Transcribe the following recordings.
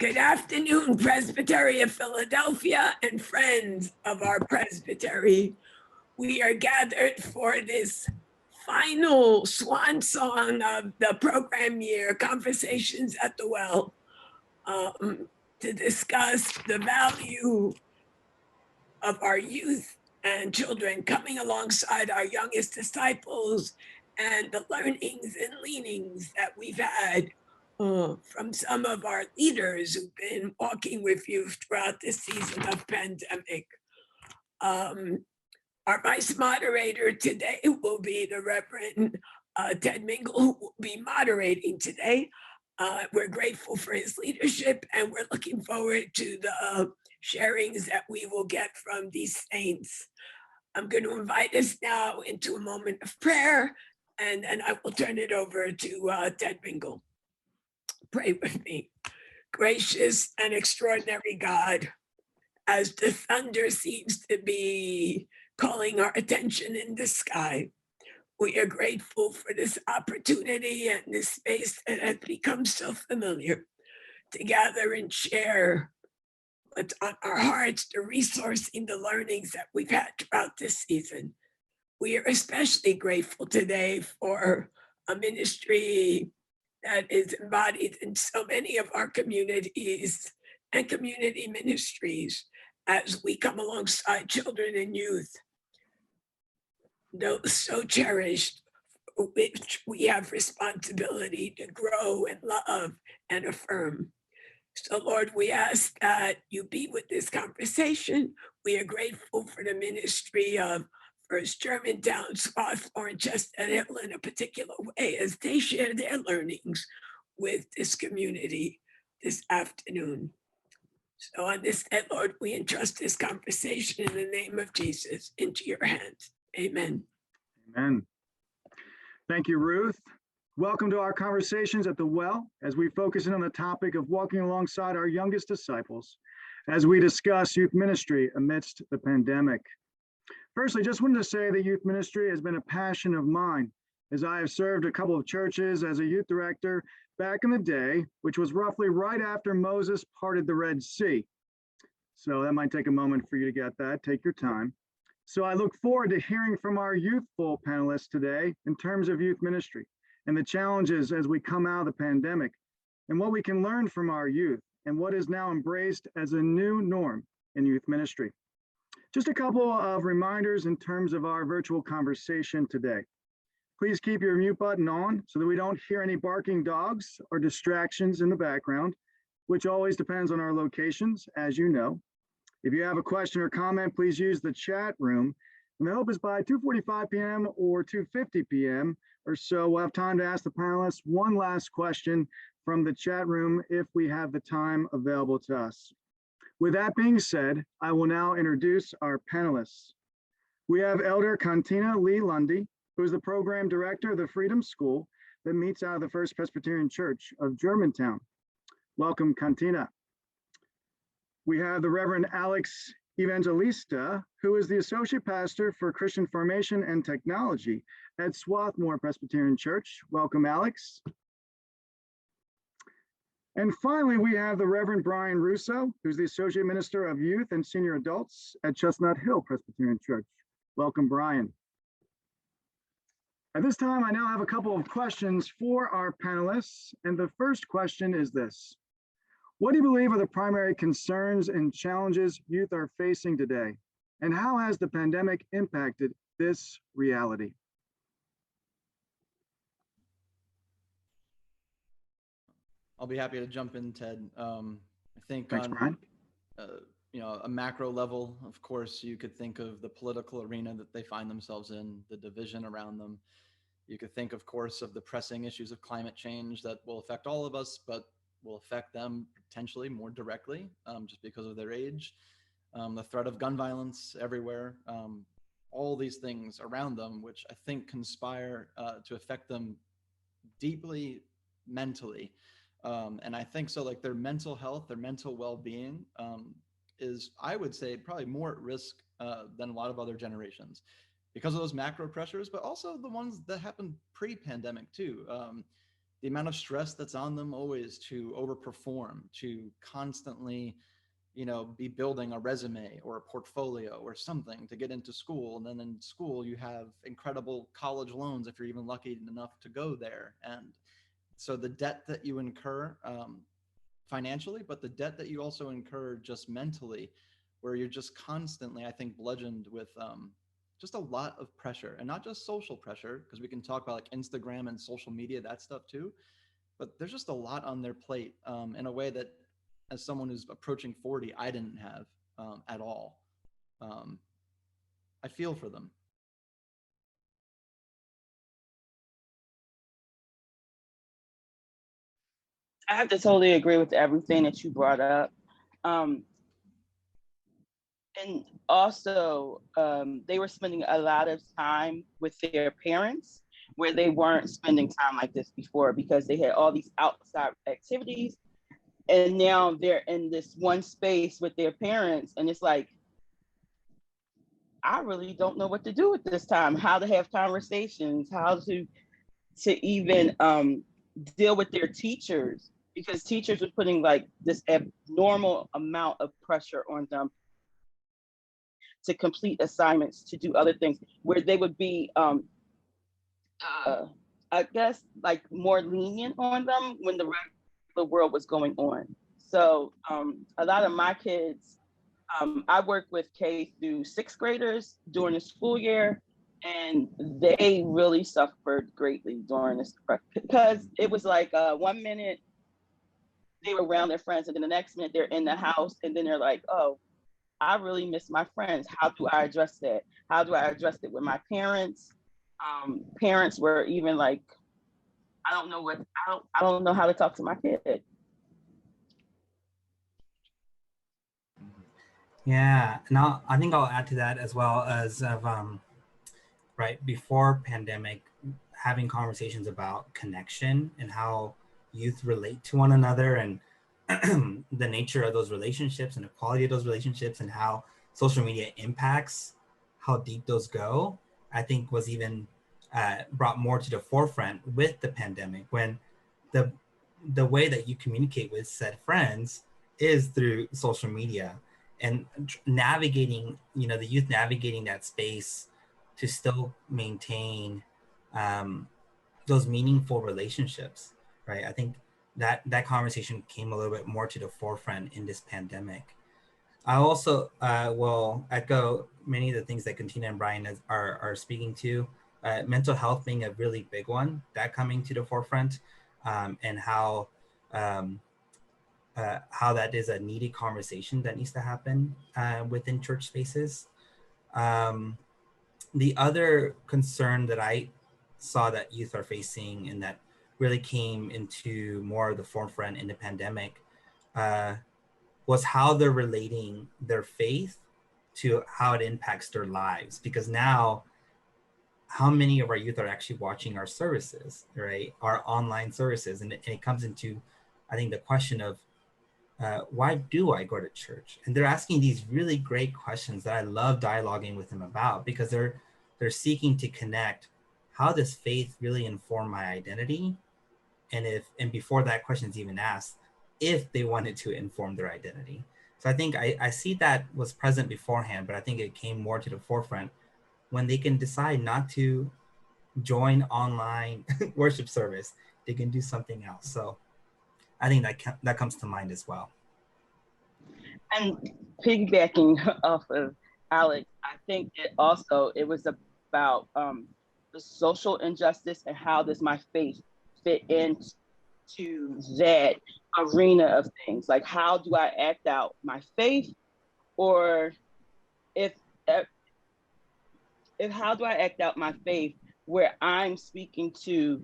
Good afternoon, Presbytery of Philadelphia and friends of our presbytery. We are gathered for this final swan song of the program year, Conversations at the Well, to discuss the value of our youth and children coming alongside our youngest disciples and the learnings and leanings that we've had from some of our leaders who've been walking with you throughout this season of pandemic. Our vice moderator today will be the Reverend Ted Mingle, who will be moderating today. We're grateful for his leadership and we're looking forward to the sharings that we will get from these saints. I'm going to invite us now into a moment of prayer, and then I will turn it over to Ted Mingle. Pray with me. Gracious and extraordinary God, as the thunder seems to be calling our attention in the sky, we are grateful for this opportunity and this space that has become so familiar to gather and share what's on our hearts, the resourcing, the learnings that we've had throughout this season. We are especially grateful today for a ministry that is embodied in so many of our communities and community ministries as we come alongside children and youth, those so cherished, which we have responsibility to grow and love and affirm. So Lord, we ask that you be with this conversation. We are grateful for the ministry of First Germantown, Swarthmore, and Chestnut Hill in a particular way as they share their learnings with this community this afternoon. So on this day, Lord, we entrust this conversation in the name of Jesus into your hands. Amen. Amen. Thank you, Ruth. Welcome to our Conversations at the Well, as we focus in on the topic of walking alongside our youngest disciples as we discuss youth ministry amidst the pandemic. Firstly, just wanted to say that youth ministry has been a passion of mine, as I have served a couple of churches as a youth director back in the day, which was roughly right after Moses parted the Red Sea. So that might take a moment for you to get that. Take your time. So I look forward to hearing from our youthful panelists today in terms of youth ministry and the challenges as we come out of the pandemic, and what we can learn from our youth and what is now embraced as a new norm in youth ministry. Just a couple of reminders in terms of our virtual conversation today. Please keep your mute button on so that we don't hear any barking dogs or distractions in the background, which always depends on our locations, as you know. If you have a question or comment, please use the chat room. And the hope is by 2:45 p.m. or 2:50 p.m. or so, we'll have time to ask the panelists one last question from the chat room if we have the time available to us. With that being said, I will now introduce our panelists. We have Elder Cantina Lee Lundy, who is the program director of the Freedom School that meets out of the First Presbyterian Church of Germantown. Welcome, Cantina. We have the Reverend Alex Evangelista, who is the Associate Pastor for Christian Formation and Technology at Swarthmore Presbyterian Church. Welcome, Alex. And finally, we have the Reverend Brian Russo, who's the Associate Minister of Youth and Senior Adults at Chestnut Hill Presbyterian Church. Welcome, Brian. At this time, I now have a couple of questions for our panelists. And the first question is this: what do you believe are the primary concerns and challenges youth are facing today? And how has the pandemic impacted this reality? I'll be happy to jump in, Ted. I think Thanks, Brian. A macro level, of course, you could think of the political arena that they find themselves in, the division around them. You could think, of course, of the pressing issues of climate change that will affect all of us, but will affect them potentially more directly just because of their age. The threat of gun violence everywhere, all these things around them, which I think conspire to affect them deeply mentally. And I think so, like their mental health, their mental well-being is, I would say, probably more at risk than a lot of other generations because of those macro pressures, but also the ones that happened pre-pandemic too. the amount of stress that's on them always to overperform, to constantly, be building a resume or a portfolio or something to get into school. And then in school, you have incredible college loans if you're even lucky enough to go there. And so the debt that you incur financially, but the debt that you also incur just mentally, where you're just constantly, I think, bludgeoned with just a lot of pressure, and not just social pressure, because we can talk about like Instagram and social media, that stuff too. But there's just a lot on their plate in a way that, as someone who's approaching 40, I didn't have at all. I feel for them. I have to totally agree with everything that you brought up. And also, they were spending a lot of time with their parents where they weren't spending time like this before, because they had all these outside activities. And now they're in this one space with their parents. And it's like, I really don't know what to do with this time, how to have conversations, how to even deal with their teachers, because teachers were putting like this abnormal amount of pressure on them to complete assignments, to do other things, where they would be, I guess, like more lenient on them when the regular world was going on. So a lot of my kids, I work with K through sixth graders during the school year, and they really suffered greatly during this, because it was like 1 minute they were around their friends, and then the next minute they're in the house, and then they're like, oh, I really miss my friends. How do I address that? How do I address it with my parents? Parents were even like, I don't know how to talk to my kid. Yeah, and I think I'll add to that as well as of right before pandemic, having conversations about connection and how youth relate to one another, and the nature of those relationships and the quality of those relationships, and how social media impacts how deep those go, I think was even brought more to the forefront with the pandemic, when the way that you communicate with said friends is through social media, and navigating, the youth navigating that space to still maintain those meaningful relationships, right? I think that conversation came a little bit more to the forefront in this pandemic. I also will echo many of the things that Katina and Brian are speaking to. Mental health being a really big one, that coming to the forefront, and how that is a needed conversation that needs to happen within church spaces. The other concern that I saw that youth are facing, and that really came into more of the forefront in the pandemic, was how they're relating their faith to how it impacts their lives. Because now, how many of our youth are actually watching our services, right? Our online services. And it comes into, I think, the question of, why do I go to church? And they're asking these really great questions that I love dialoguing with them about, because they're seeking to connect. How does faith really inform my identity? And before that question is even asked, if they wanted to inform their identity. So I think I see that was present beforehand, but I think it came more to the forefront when they can decide not to join online worship service. They can do something else. So I think that comes to mind as well. And piggybacking off of Alex, I think it was about the social injustice and how does my faith fit into that arena of things. Like, how do I act out my faith, or if how do I act out my faith where I'm speaking to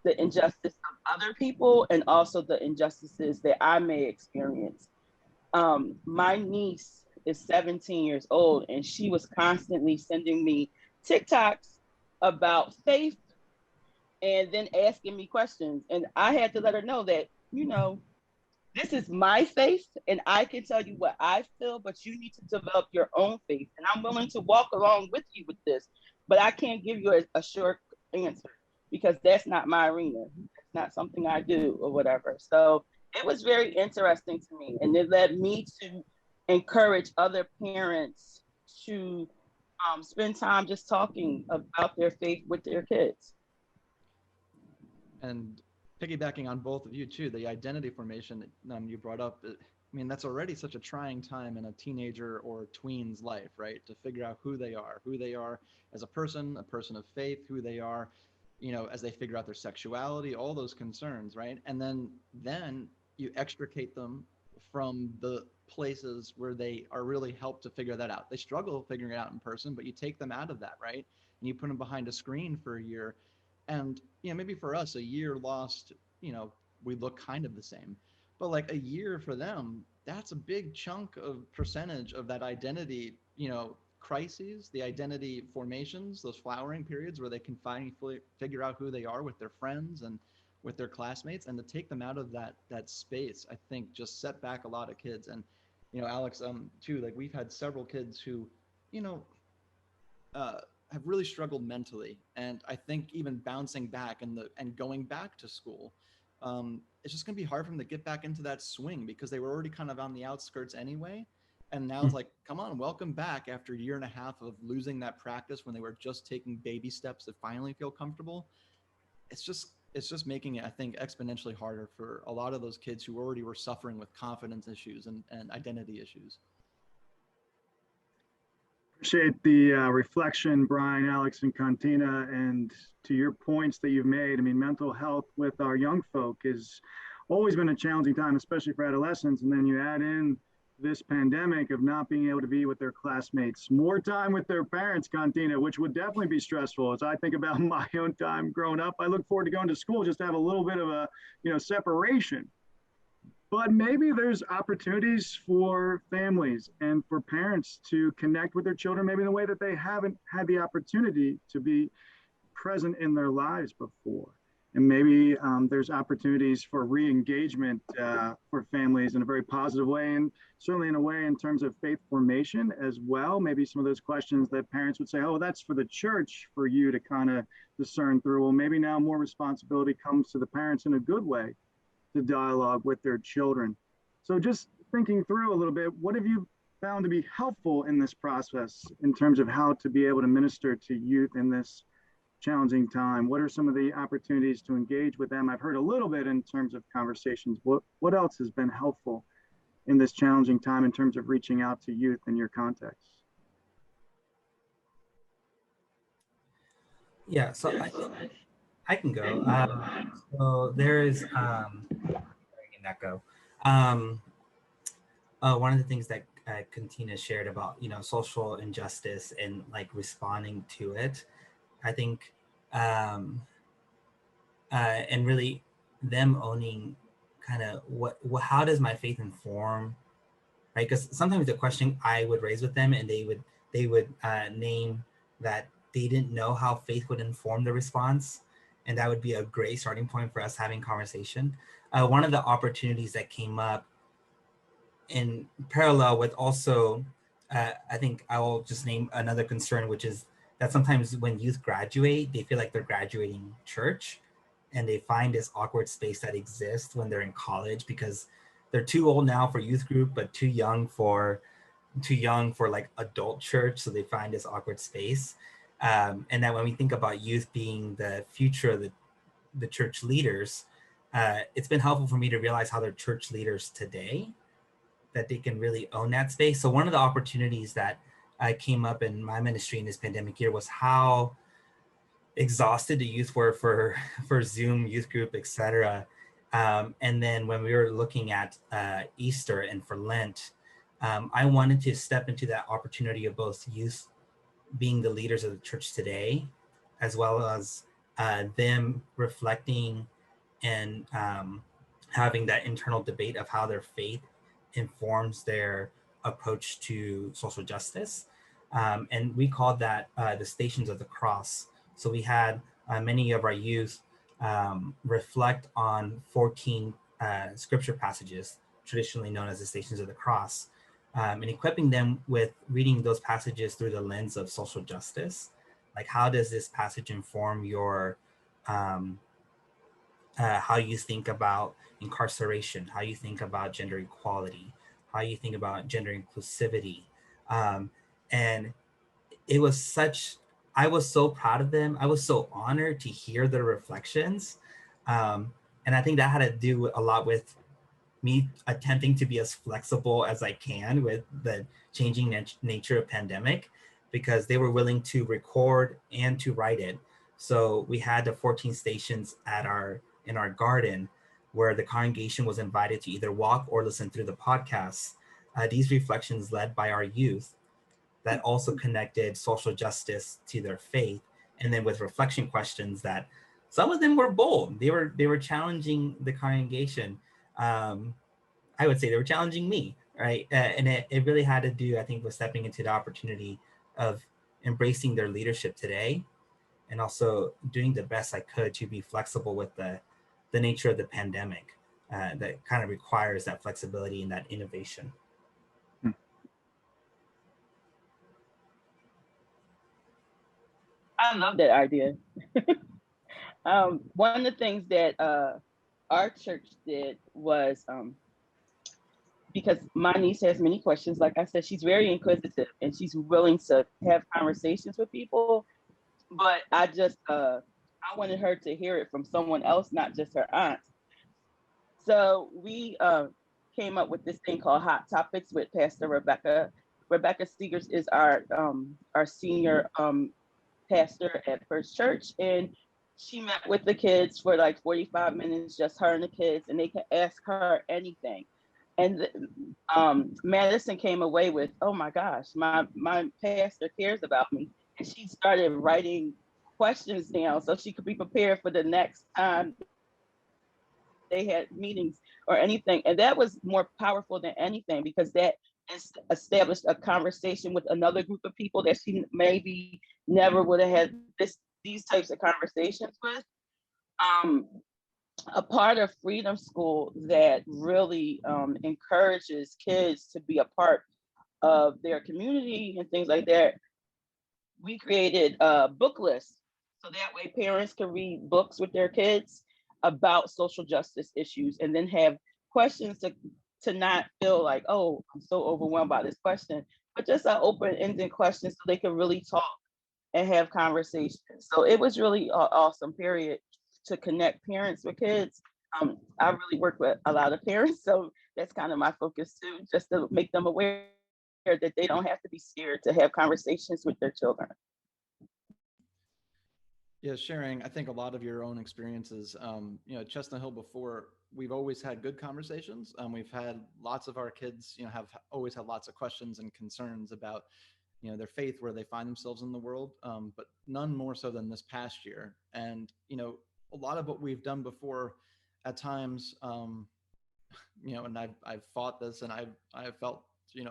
the injustice of other people and also the injustices that I may experience. My niece is 17 years old, and she was constantly sending me TikToks about faith and then asking me questions. And I had to let her know that, this is my faith, and I can tell you what I feel, but you need to develop your own faith. And I'm willing to walk along with you with this, but I can't give you a short answer, because that's not my arena. That's not something I do or whatever. So it was very interesting to me. And it led me to encourage other parents to spend time just talking about their faith with their kids. And piggybacking on both of you too, the identity formation you brought up, I mean, that's already such a trying time in a teenager or tween's life, right? To figure out who they are as a person of faith, who they are, you know, as they figure out their sexuality, all those concerns, right? And then you extricate them from the places where they are really helped to figure that out. They struggle figuring it out in person, but you take them out of that, right? And you put them behind a screen for a year. And, you know, maybe for us, a year lost, you know, we look kind of the same. But like a year for them, that's a big chunk of percentage of that identity, you know, crises, the identity formations, those flowering periods where they can finally figure out who they are with their friends and with their classmates, and to take them out of that space, I think just set back a lot of kids. And, you know, Alex, too, like we've had several kids who, you know, have really struggled mentally. And I think even bouncing back and going back to school, it's just gonna be hard for them to get back into that swing because they were already kind of on the outskirts anyway. And now it's like, come on, welcome back after a year and a half of losing that practice when they were just taking baby steps to finally feel comfortable. It's just making it, I think, exponentially harder for a lot of those kids who already were suffering with confidence issues and identity issues. Appreciate the reflection, Brian, Alex, and Cantina. And to your points that you've made, I mean, mental health with our young folk has always been a challenging time, especially for adolescents. And then you add in this pandemic of not being able to be with their classmates, more time with their parents, Cantina, which would definitely be stressful. As I think about my own time growing up, I look forward to going to school just to have a little bit of a, you know, separation. But maybe there's opportunities for families and for parents to connect with their children, maybe in a way that they haven't had the opportunity to be present in their lives before. And maybe there's opportunities for re-engagement for families in a very positive way, and certainly in a way in terms of faith formation as well. Maybe some of those questions that parents would say, oh, that's for the church for you to kind of discern through. Well, maybe now more responsibility comes to the parents in a good way to dialogue with their children. So just thinking through a little bit, what have you found to be helpful in this process in terms of how to be able to minister to youth in this challenging time? What are some of the opportunities to engage with them? I've heard a little bit in terms of conversations. What else has been helpful in this challenging time in terms of reaching out to youth in your context? Yeah, so I can go. So there is, where can that go? One of the things that Cantina shared about, you know, social injustice and like responding to it, I think, and really them owning kind of how does my faith inform, right? Because sometimes the question I would raise with them, and they would name that they didn't know how faith would inform the response. And that would be a great starting point for us having conversation. One of the opportunities that came up in parallel with also, I think I will just name another concern, which is that sometimes when youth graduate, they feel like they're graduating church, and they find this awkward space that exists when they're in college because they're too old now for youth group, but too young for like adult church. So they find this awkward space. And that when we think about youth being the future of the church leaders, it's been helpful for me to realize how they're church leaders today, that they can really own that space. So one of the opportunities that came up in my ministry in this pandemic year was how exhausted the youth were for Zoom youth group, etc. And then when we were looking at Easter and for Lent, I wanted to step into that opportunity of both youth being the leaders of the church today, as well as them reflecting and having that internal debate of how their faith informs their approach to social justice. And we called that the Stations of the Cross. So we had many of our youth reflect on 14 scripture passages, traditionally known as the Stations of the Cross, and equipping them with reading those passages through the lens of social justice. Like, how does this passage inform your how you think about incarceration, how you think about gender equality, how you think about gender inclusivity. Um, and it was such, I was so proud of them. I was so honored to hear their reflections. And I think that had to do a lot with me attempting to be as flexible as I can with the changing nature of pandemic, because they were willing to record and to write it. So we had the 14 stations in our garden where the congregation was invited to either walk or listen through the podcasts. These reflections led by our youth that also connected social justice to their faith, and then with reflection questions that some of them were bold. They were challenging the congregation. I would say they were challenging me, right? And it really had to do, I think, with stepping into the opportunity of embracing their leadership today, and also doing the best I could to be flexible with the nature of the pandemic that kind of requires that flexibility and that innovation. I love that idea. One of the things that our church did was, because my niece has many questions, like I said, she's very inquisitive and she's willing to have conversations with people. But I wanted her to hear it from someone else, not just her aunt. So we came up with this thing called Hot Topics with Pastor Rebecca. Rebecca Stigers is our senior pastor at First Church, and she met with the kids for like 45 minutes, just her and the kids, and they could ask her anything. And Madison came away with, oh my gosh, my pastor cares about me. And she started writing questions down so she could be prepared for the next time they had meetings or anything. And that was more powerful than anything, because that established a conversation with another group of people that she maybe never would have had these types of conversations with. A part of Freedom School that really encourages kids to be a part of their community and things like that, we created a book list. So that way parents can read books with their kids about social justice issues, and then have questions to not feel like, oh, I'm so overwhelmed by this question, but just an open-ended question so they can really talk and have conversations. So it was really an awesome period to connect parents with kids. I really work with a lot of parents, so that's kind of my focus too, just to make them aware that they don't have to be scared to have conversations with their children. Yeah, sharing, I think a lot of your own experiences, at Chestnut Hill before, we've always had good conversations. We've had lots of our kids, have always had lots of questions and concerns about, their faith, where they find themselves in the world, but none more so than this past year. And, a lot of what we've done before at times, and I've fought this, and I've felt,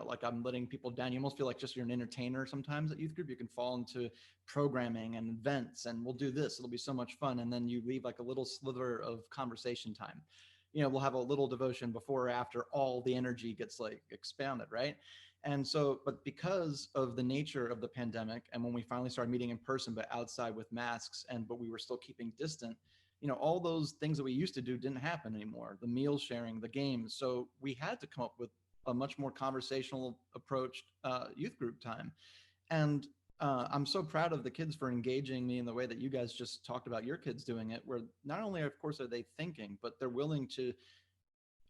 like I'm letting people down. You almost feel like just you're an entertainer sometimes at youth group. You can fall into programming and events, and we'll do this. It'll be so much fun. And then you leave like a little sliver of conversation time. We'll have a little devotion before or after all the energy gets like expanded, right? And so, but because of the nature of the pandemic, and when we finally started meeting in person, but outside with masks, but we were still keeping distant, all those things that we used to do didn't happen anymore. The meal sharing, the games. So we had to come up with a much more conversational approach youth group time. And I'm so proud of the kids for engaging me in the way that you guys just talked about your kids doing it, where not only, of course, are they thinking, but they're willing to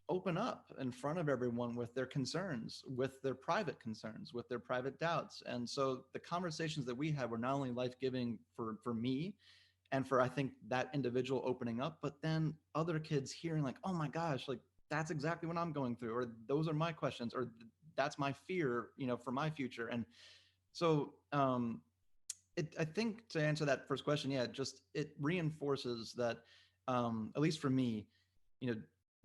open up in front of everyone with their concerns, with their private concerns, with their private doubts. And so the conversations that we had were not only life-giving for me and for, I think, that individual opening up, but then other kids hearing like, oh my gosh, like that's exactly what I'm going through, or those are my questions, or that's my fear, for my future. And so I think to answer that first question, yeah, it reinforces that, at least for me,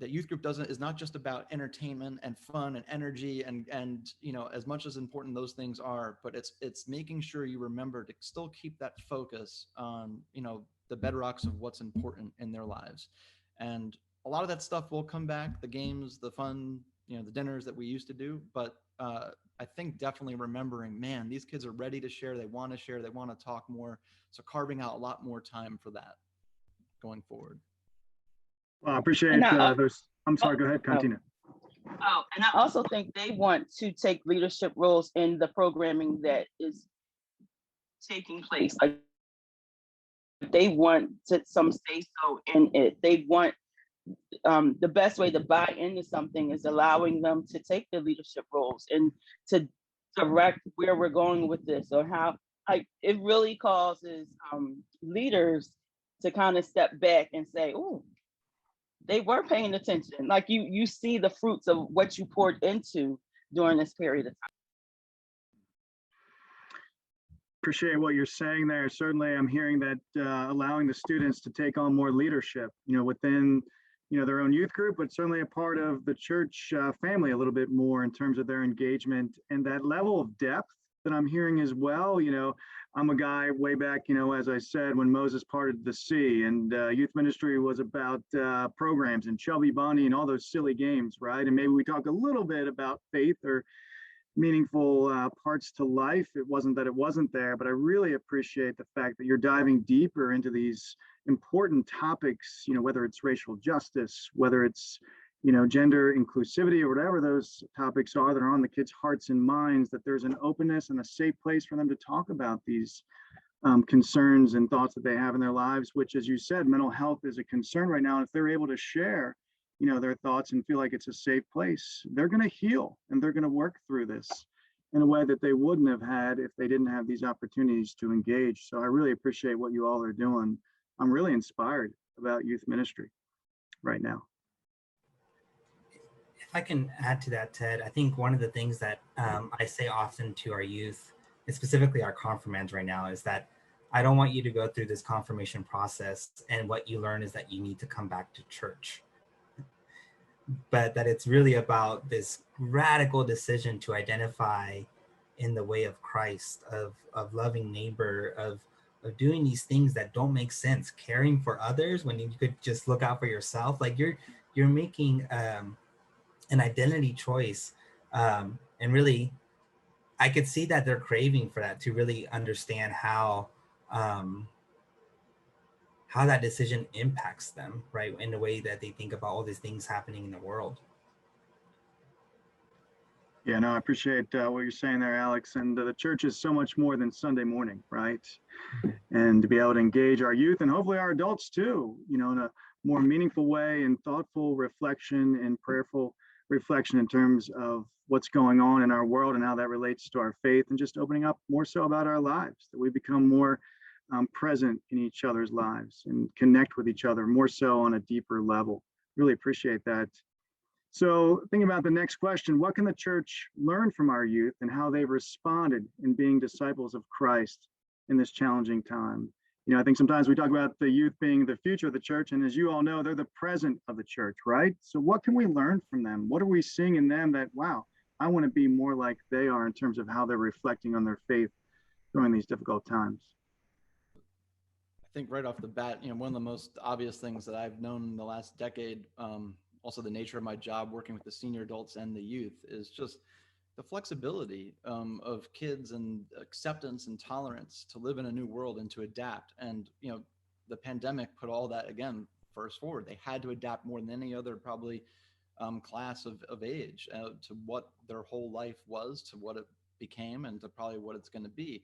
that youth group is not just about entertainment and fun and energy and as much as important those things are, but it's making sure you remember to still keep that focus on the bedrocks of what's important in their lives. And a lot of that stuff will come back, the games, the fun, the dinners that we used to do, but I think definitely remembering, man, these kids are ready to share, they want to share, they want to talk more, so carving out a lot more time for that going forward. Well, I appreciate And I, those. I'm sorry, go ahead, oh, Cantina. oh, and I also think they want to take leadership roles in the programming that is taking place. Like they want to some say so in it. They want the best way to buy into something is allowing them to take the leadership roles and to direct where we're going with this, or how like it really causes leaders to kind of step back and say, oh, they were paying attention. Like you see the fruits of what you poured into during this period of time. Appreciate what you're saying there. Certainly, I'm hearing that allowing the students to take on more leadership, within, their own youth group, but certainly a part of the church family a little bit more in terms of their engagement and that level of depth that I'm hearing as well. I'm a guy way back, as I said, when Moses parted the sea, and youth ministry was about programs and Shelby Bunny and all those silly games, right? And maybe we talk a little bit about faith or meaningful parts to life. It wasn't that it wasn't there, but I really appreciate the fact that you're diving deeper into these important topics, whether it's racial justice, whether it's, gender inclusivity, or whatever those topics are that are on the kids' hearts and minds, that there's an openness and a safe place for them to talk about these concerns and thoughts that they have in their lives, which, as you said, mental health is a concern right now. And if they're able to share their thoughts and feel like it's a safe place, they're going to heal and they're going to work through this in a way that they wouldn't have had if they didn't have these opportunities to engage. So I really appreciate what you all are doing. I'm really inspired about youth ministry right now. If I can add to that, Ted, I think one of the things that I say often to our youth, and specifically our confirmands right now, is that I don't want you to go through this confirmation process and what you learn is that you need to come back to church. But that it's really about this radical decision to identify in the way of Christ, of loving neighbor, of doing these things that don't make sense, caring for others when you could just look out for yourself. Like you're making an identity choice, and really, I could see that they're craving for that, to really understand how that decision impacts them, right? In the way that they think about all these things happening in the world. Yeah, no, I appreciate what you're saying there, Alex. And the church is so much more than Sunday morning, right? And to be able to engage our youth and hopefully our adults too, in a more meaningful way and thoughtful reflection and prayerful reflection in terms of what's going on in our world and how that relates to our faith, and just opening up more so about our lives, that we become more present in each other's lives and connect with each other more so on a deeper level. Really appreciate that. So thinking about the next question, what can the church learn from our youth and how they've responded in being disciples of Christ in this challenging time? I think sometimes we talk about the youth being the future of the church, and as you all know, they're the present of the church, right? So what can we learn from them? What are we seeing in them that, wow, I want to be more like they are in terms of how they're reflecting on their faith during these difficult times? I think right off the bat, one of the most obvious things that I've known in the last decade, also the nature of my job working with the senior adults and the youth, is just the flexibility of kids and acceptance and tolerance to live in a new world and to adapt. And, the pandemic put all that again first forward. They had to adapt more than any other probably class of age to what their whole life was, to what it became, and to probably what it's going to be.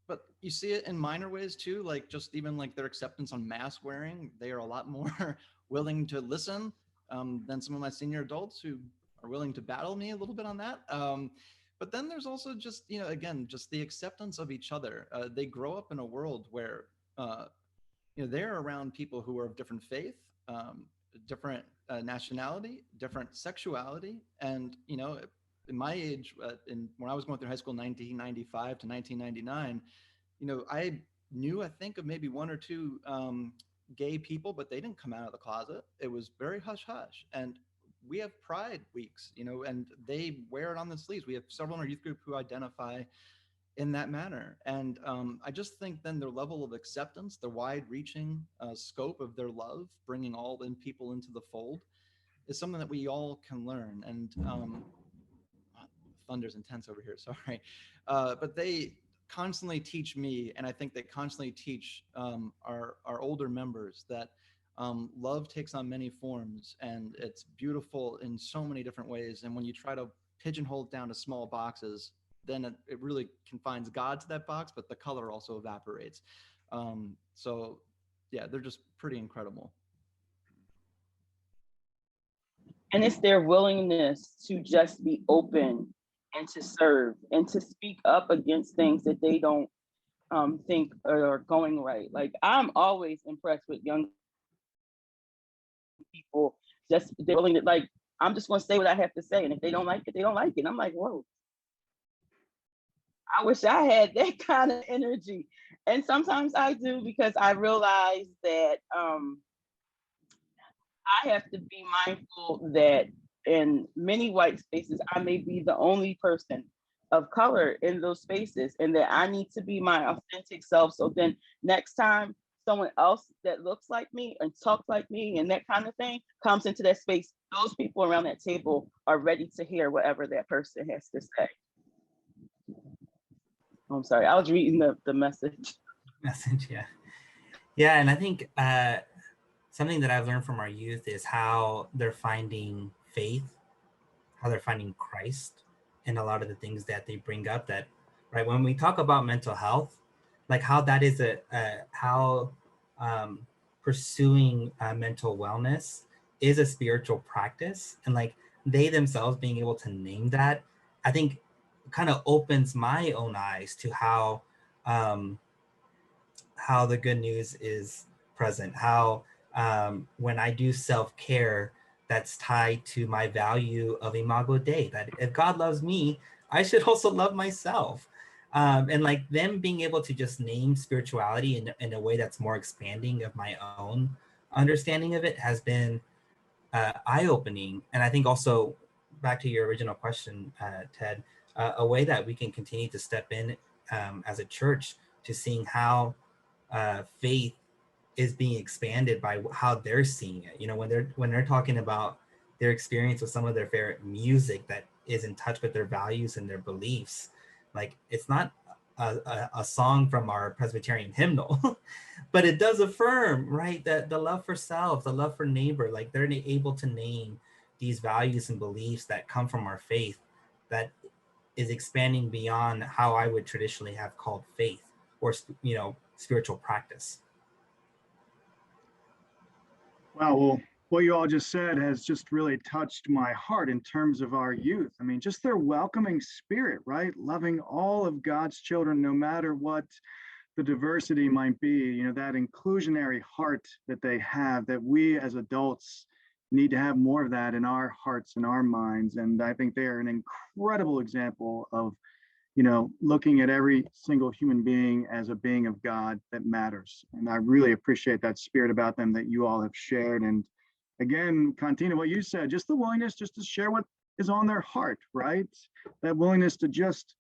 But you see it in minor ways too, like just even like their acceptance on mask wearing. They are a lot more willing to listen than some of my senior adults who are willing to battle me a little bit on that. But then there's also just, again, just the acceptance of each other. They grow up in a world where, they're around people who are of different faith, different nationality, different sexuality. And, in my age, when I was going through high school, 1995 to 1999, I knew, I think, of maybe one or two gay people, but they didn't come out of the closet. It was very hush hush. And we have Pride weeks, and they wear it on the sleeves. We have several in our youth group who identify in that manner. And I just think then their level of acceptance, the wide reaching scope of their love, bringing all in people into the fold, is something that we all can learn. And thunder's intense over here, sorry. But they constantly teach me, and I think they constantly teach our older members, that Love takes on many forms, and it's beautiful in so many different ways. And when you try to pigeonhole it down to small boxes, then it really confines God to that box, but the color also evaporates. So yeah, they're just pretty incredible. And it's their willingness to just be open and to serve and to speak up against things that they don't think are going right. Like, I'm always impressed with young people, just they're willing to, like, I'm just going to say what I have to say, and if they don't like it, they don't like it. And I'm like, whoa, I wish I had that kind of energy. And sometimes I do, because I realize that I have to be mindful that in many white spaces, I may be the only person of color in those spaces, and that I need to be my authentic self. So then next time someone else that looks like me and talks like me and that kind of thing comes into that space, those people around that table are ready to hear whatever that person has to say. I'm sorry, I was reading the message. Message, yeah. Yeah, and I think something that I've learned from our youth is how they're finding faith, how they're finding Christ in a lot of the things that they bring up. That, right, when we talk about mental health, like how that is how pursuing mental wellness is a spiritual practice, and like they themselves being able to name that, I think kind of opens my own eyes to how the good news is present, how when I do self-care, that's tied to my value of Imago Dei, that if God loves me, I should also love myself. And like them being able to just name spirituality in a way that's more expanding of my own understanding of it has been eye-opening. And I think also, back to your original question, Ted, a way that we can continue to step in as a church to seeing how faith is being expanded by how they're seeing it. You know, when they're talking about their experience with some of their favorite music that is in touch with their values and their beliefs, like it's not a song from our Presbyterian hymnal, but it does affirm, right, that the love for self, the love for neighbor, like they're able to name these values and beliefs that come from our faith that is expanding beyond how I would traditionally have called faith or, you know, spiritual practice. Wow, well, what you all just said has just really touched my heart in terms of our youth. I mean, just their welcoming spirit, right? Loving all of God's children, no matter what the diversity might be, you know, that inclusionary heart that they have, that we as adults need to have more of that in our hearts and our minds. And I think they are an incredible example of, you know, looking at every single human being as a being of God that matters. And I really appreciate that spirit about them that you all have shared. And again, Cantina, what you said, just the willingness just to share what is on their heart, right? That willingness to just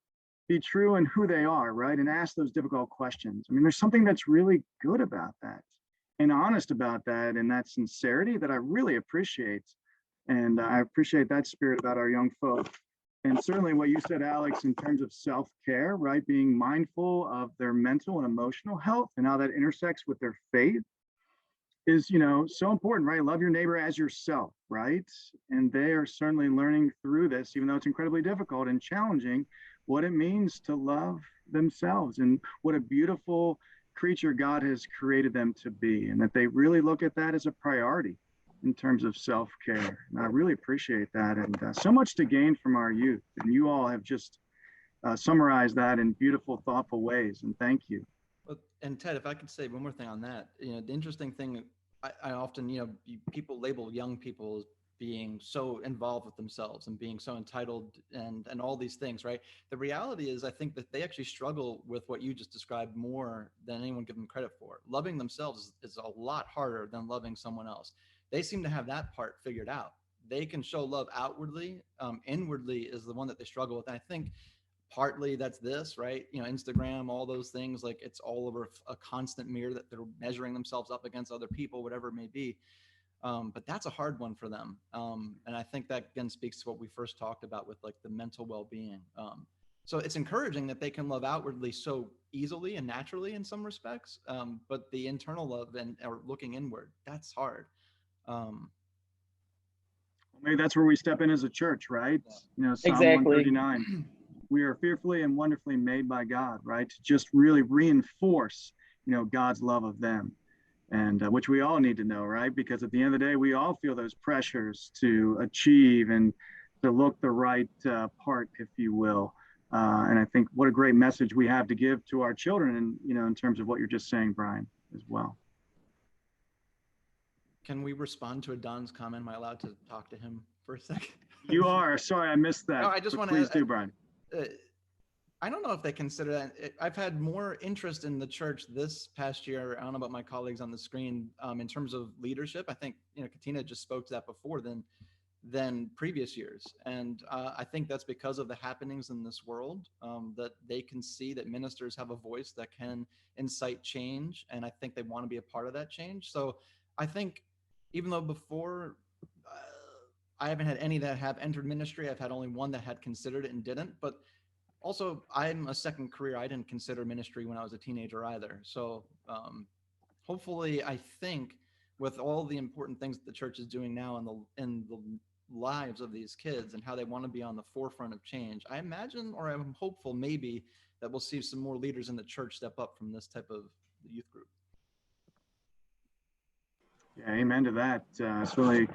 be true in who they are, right? And ask those difficult questions. I mean, there's something that's really good about that and honest about that, and that sincerity that I really appreciate. And I appreciate that spirit about our young folk. And certainly what you said, Alex, in terms of self-care, right? Being mindful of their mental and emotional health and how that intersects with their faith is, you know, so important, right? Love your neighbor as yourself, right? And they are certainly learning through this, even though it's incredibly difficult and challenging, what it means to love themselves and what a beautiful creature God has created them to be, and that they really look at that as a priority in terms of self-care. And I really appreciate that. And so much to gain from our youth. And you all have just summarized that in beautiful, thoughtful ways. And thank you. And Ted, if I could say one more thing on that, you know, the interesting thing, I often, you know, people label young people as being so involved with themselves and being so entitled and all these things, right? The reality is, I think that they actually struggle with what you just described more than anyone give them credit for. Loving themselves is a lot harder than loving someone else. They seem to have that part figured out. They can show love outwardly. Inwardly is the one that they struggle with. And I think partly that's this, right? You know, Instagram, all those things, like it's all over a constant mirror that they're measuring themselves up against other people, whatever it may be. But that's a hard one for them. And I think that again speaks to what we first talked about with like the mental well-being. So it's encouraging that they can love outwardly so easily and naturally in some respects. But the internal love and or looking inward, that's hard. Maybe that's where we step in as a church, right? Yeah. You know, Psalm Exactly. 139. We are fearfully and wonderfully made by God, right? To just really reinforce, you know, God's love of them, and which we all need to know, right? Because at the end of the day, we all feel those pressures to achieve and to look the right part, if you will. And I think what a great message we have to give to our children, and you know, in terms of what you're just saying, Brian, as well. Can we respond to Adon's comment? Am I allowed to talk to him for a second? You are. Sorry, I missed that. No, I just but want please to. do, Brian. I don't know if they consider that. I've had more interest in the church this past year. I don't know about my colleagues on the screen in terms of leadership. I think Katina just spoke to that before than previous years, and I think that's because of the happenings in this world, that they can see that ministers have a voice that can incite change, and I think they want to be a part of that change. So I think even though before I haven't had any that have entered ministry, I've had only one that had considered it and didn't, but also, I'm a second career. I didn't consider ministry when I was a teenager either. So hopefully, I think with all the important things that the church is doing now in the lives of these kids and how they want to be on the forefront of change, I imagine, or I'm hopeful maybe, that we'll see some more leaders in the church step up from this type of youth group. Yeah, amen to that. Certainly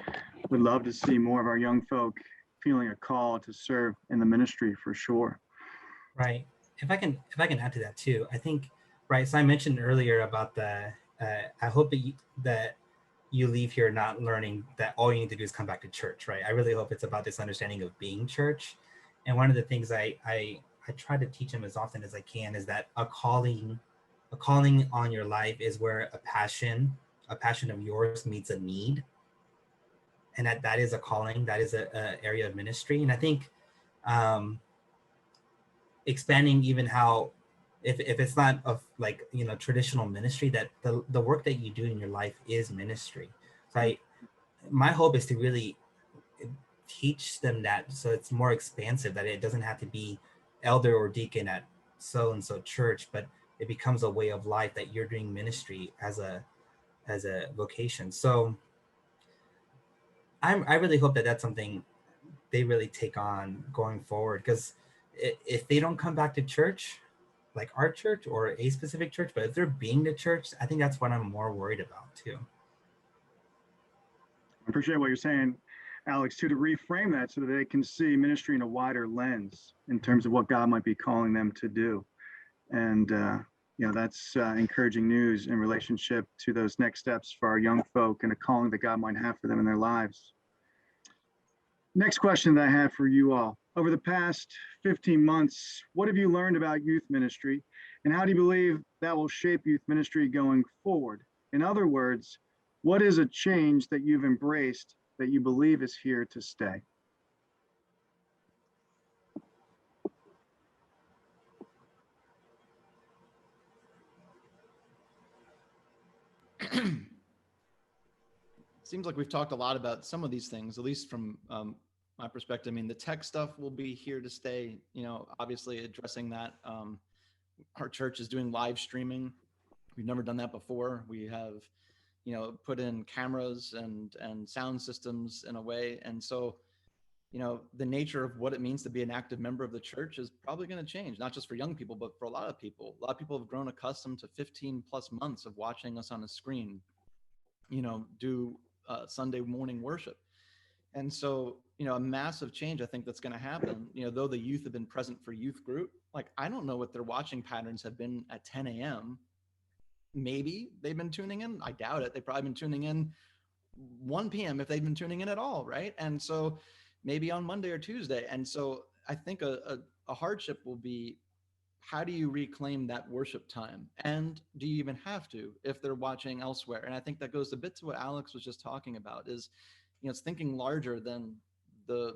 would love to see more of our young folk feeling a call to serve in the ministry for sure. Right. If I can add to that too, I think, right. So I mentioned earlier about the, I hope that you leave here not learning that all you need to do is come back to church, right? I really hope it's about this understanding of being church. And one of the things I try to teach them as often as I can is that a calling on your life is where a passion of yours meets a need. And that is a calling, that is a area of ministry. And I think, expanding even how if it's not of like traditional ministry, that the work that you do in your life is ministry. So my hope is to really teach them that, so it's more expansive, that it doesn't have to be elder or deacon at so and so church, but it becomes a way of life, that you're doing ministry as a vocation. So I really hope that that's something they really take on going forward, because if they don't come back to church, like our church or a specific church, but if they're being the church, I think that's what I'm more worried about too. I appreciate what you're saying, Alex, too, to reframe that so that they can see ministry in a wider lens in terms of what God might be calling them to do. And, that's encouraging news in relationship to those next steps for our young folk and a calling that God might have for them in their lives. Next question that I have for you all. Over the past 15 months, what have you learned about youth ministry, and how do you believe that will shape youth ministry going forward? In other words, what is a change that you've embraced that you believe is here to stay? Seems like we've talked a lot about some of these things, at least from my perspective. I mean, the tech stuff will be here to stay, obviously addressing that. Our church is doing live streaming. We've never done that before. We have, put in cameras and sound systems in a way. And so, the nature of what it means to be an active member of the church is probably going to change, not just for young people, but for a lot of people. A lot of people have grown accustomed to 15 plus months of watching us on a screen, do Sunday morning worship. And so, a massive change, I think, that's going to happen, though the youth have been present for youth group. Like, I don't know what their watching patterns have been at 10 a.m. Maybe they've been tuning in. I doubt it. They've probably been tuning in 1 p.m. if they've been tuning in at all, right? And so maybe on Monday or Tuesday. And so I think a hardship will be, how do you reclaim that worship time? And do you even have to if they're watching elsewhere? And I think that goes a bit to what Alex was just talking about, is, it's thinking larger than the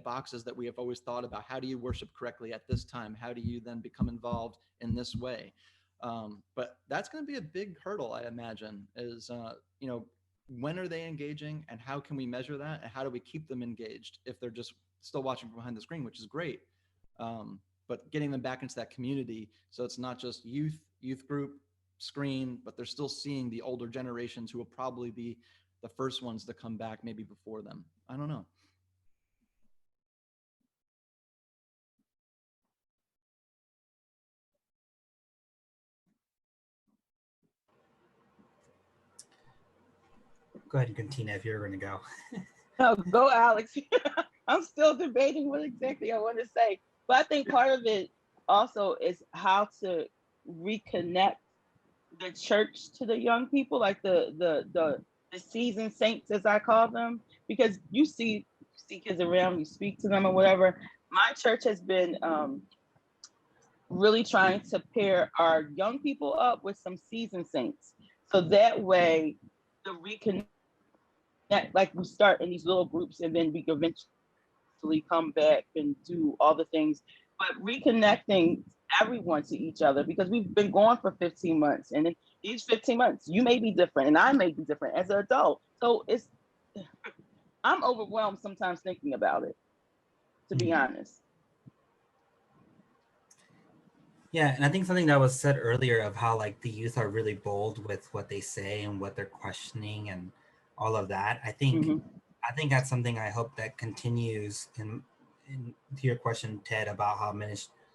boxes that we have always thought about. How do you worship correctly at this time? How do you then become involved in this way? But that's going to be a big hurdle, I imagine, is, when are they engaging, and how can we measure that? And how do we keep them engaged if they're just still watching from behind the screen, which is great. but getting them back into that community. So it's not just youth group screen, but they're still seeing the older generations who will probably be the first ones to come back maybe before them. I don't know. Go ahead and continue if you're going to go. No, go, Alex. I'm still debating what exactly I want to say. But I think part of it also is how to reconnect the church to the young people, like the seasoned saints, as I call them, because you see kids around, you speak to them or whatever. My church has been really trying to pair our young people up with some seasoned saints, so that way the reconnect, like we start in these little groups, and then we eventually come back and do all the things, but reconnecting everyone to each other, because we've been gone for 15 months, and in these 15 months you may be different and I may be different as an adult. So I'm overwhelmed sometimes thinking about it, to be honest. Yeah, and I think something that was said earlier of how like the youth are really bold with what they say and what they're questioning and all of that. I think that's something I hope that continues in to your question, Ted, about how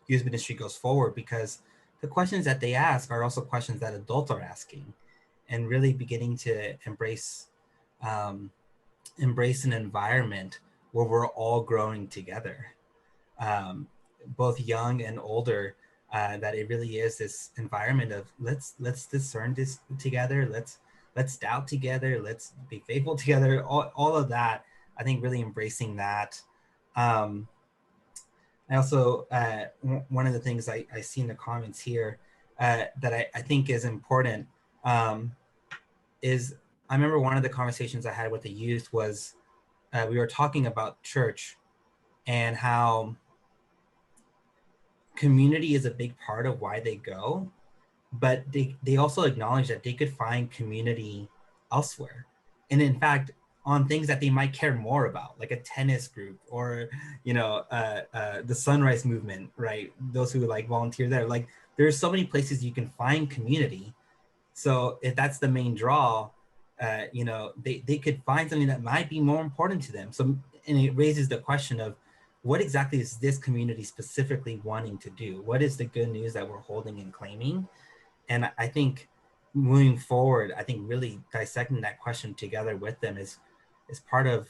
youth ministry goes forward, because the questions that they ask are also questions that adults are asking, and really beginning to embrace an environment where we're all growing together, both young and older. That it really is this environment of let's discern this together, let's doubt together, let's be faithful together, all of that. I think really embracing that. I also one of the things I see in the comments here that I think is important is, I remember one of the conversations I had with the youth was we were talking about church and how community is a big part of why they go, but they also acknowledge that they could find community elsewhere. And in fact, on things that they might care more about, like a tennis group or, the Sunrise Movement, right? Those who like volunteer there, like there's so many places you can find community. So if that's the main draw, they could find something that might be more important to them. So, and it raises the question of, what exactly is this community specifically wanting to do? What is the good news that we're holding and claiming? And I think moving forward, I think really dissecting that question together with them is part of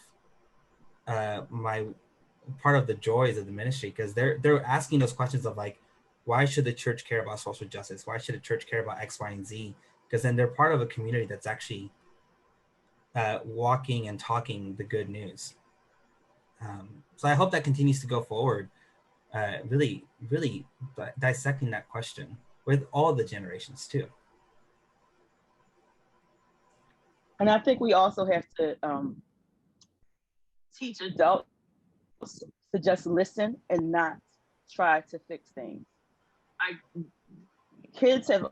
part of the joys of the ministry, because they're asking those questions of like, why should the church care about social justice? Why should the church care about X, Y, and Z? Because then they're part of a community that's actually walking and talking the good news. So I hope that continues to go forward, really dissecting that question with all the generations too. And I think we also have to teach adults to just listen and not try to fix things. Kids have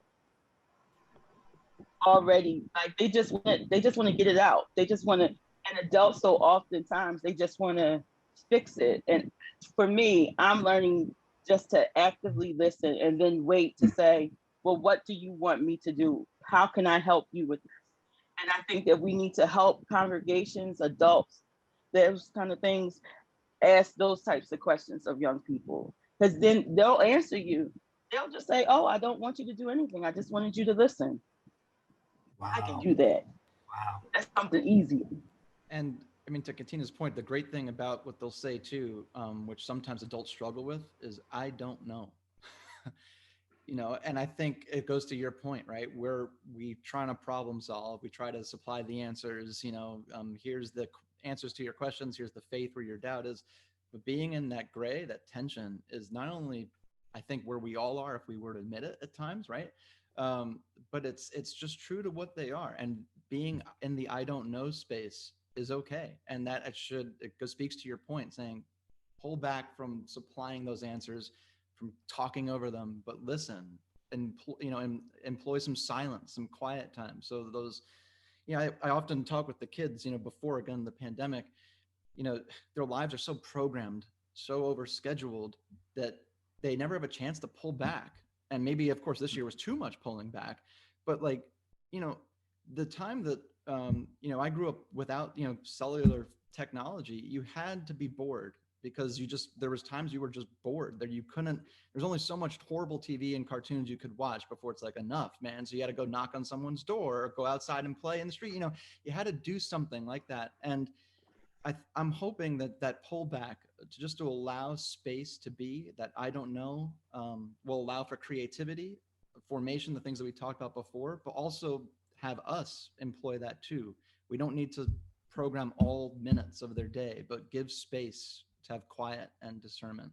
already, like, they just want to get it out. They just want to, and adults, so oftentimes they just want to fix it. And for me, I'm learning just to actively listen and then wait to say, well, what do you want me to do? How can I help you with this? And I think that we need to help congregations, adults, those kind of things, ask those types of questions of young people, because then they'll answer you. They'll just say, oh, I don't want you to do anything. I just wanted you to listen. Wow. I can do that. Wow. That's something easy. And I mean, to Katina's point, the great thing about what they'll say too, which sometimes adults struggle with, is I don't know. And I think it goes to your point, right? Where we trying to problem solve, we try to supply the answers, here's the answers to your questions, here's the faith where your doubt is. But being in that gray, that tension is not only, I think, where we all are if we were to admit it at times, right? But it's just true to what they are. And being in the I don't know space is okay. And that it speaks to your point, saying, pull back from supplying those answers, from talking over them, but listen and employ some silence, some quiet time. So those, I often talk with the kids, before, again, the pandemic, their lives are so programmed, so overscheduled, that they never have a chance to pull back. And maybe, of course, this year was too much pulling back, but like, you know, the time that, you know, I grew up without, you know, cellular technology, you had to be bored because there was times you were just bored there. You couldn't, there's only so much horrible TV and cartoons you could watch before it's like, enough, man. So you had to go knock on someone's door or go outside and play in the street. You know, you had to do something like that. And I'm hoping that that pullback to allow space to be that I don't know will allow for creativity, formation, the things that we talked about before, but also have us employ that too. We don't need to program all minutes of their day, but give space to have quiet and discernment.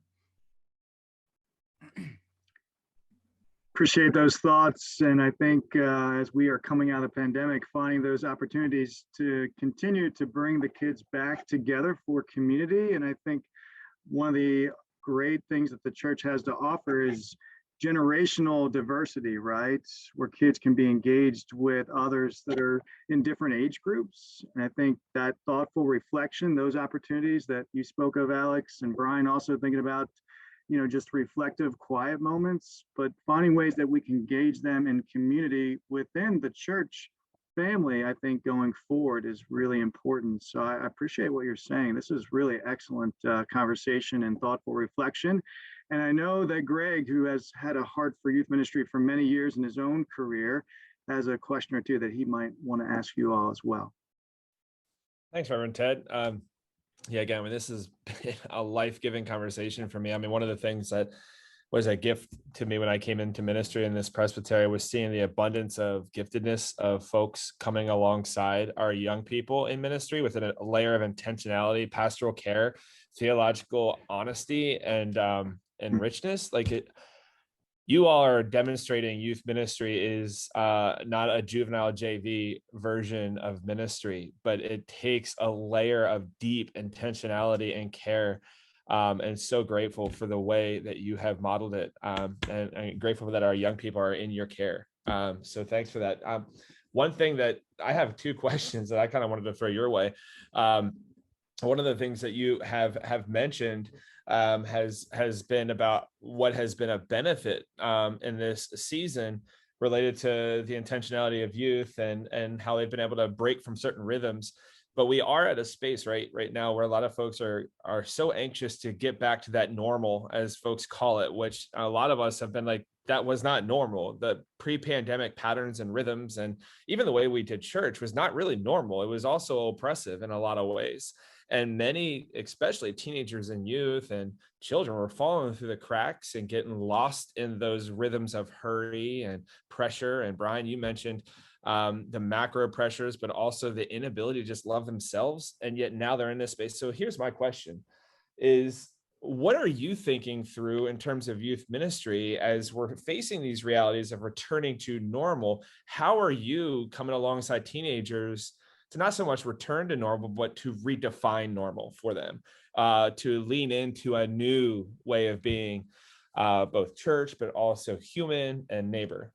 Appreciate those thoughts. And I think as we are coming out of the pandemic, finding those opportunities to continue to bring the kids back together for community. And I think one of the great things that the church has to offer is generational diversity, right? Where kids can be engaged with others that are in different age groups. And I think that thoughtful reflection, those opportunities that you spoke of, Alex, and Brian, also thinking about, you know, just reflective, quiet moments, but finding ways that we can engage them in community within the church family, I think going forward is really important. So I appreciate what you're saying. This is really excellent conversation and thoughtful reflection. And I know that Greg, who has had a heart for youth ministry for many years in his own career, has a question or two that he might want to ask you all as well. Thanks, Reverend Ted. Yeah, again, this has been a life-giving conversation for me. I mean, one of the things that was a gift to me when I came into ministry in this presbytery was seeing the abundance of giftedness of folks coming alongside our young people in ministry with a layer of intentionality, pastoral care, theological honesty, and richness. Like it, you all are demonstrating youth ministry is not a juvenile JV version of ministry, but it takes a layer of deep intentionality and care. And so grateful for the way that you have modeled it, and grateful that our young people are in your care. So thanks for that. One thing that I have two questions that I kind of wanted to throw your way. One of the things that you have mentioned has been about what has been a benefit in this season related to the intentionality of youth and how they've been able to break from certain rhythms. But we are at a space right now where a lot of folks are so anxious to get back to that normal, as folks call it, which a lot of us have been like, that was not normal. The pre-pandemic patterns and rhythms, and even the way we did church was not really normal. It was also oppressive in a lot of ways. And many, especially teenagers and youth and children, were falling through the cracks and getting lost in those rhythms of hurry and pressure. And Brian, you mentioned the macro pressures, but also the inability to just love themselves. And yet now they're in this space. So here's my question is, what are you thinking through in terms of youth ministry as we're facing these realities of returning to normal? How are you coming alongside teenagers to not so much return to normal, but to redefine normal for them, to lean into a new way of being both church, but also human and neighbor?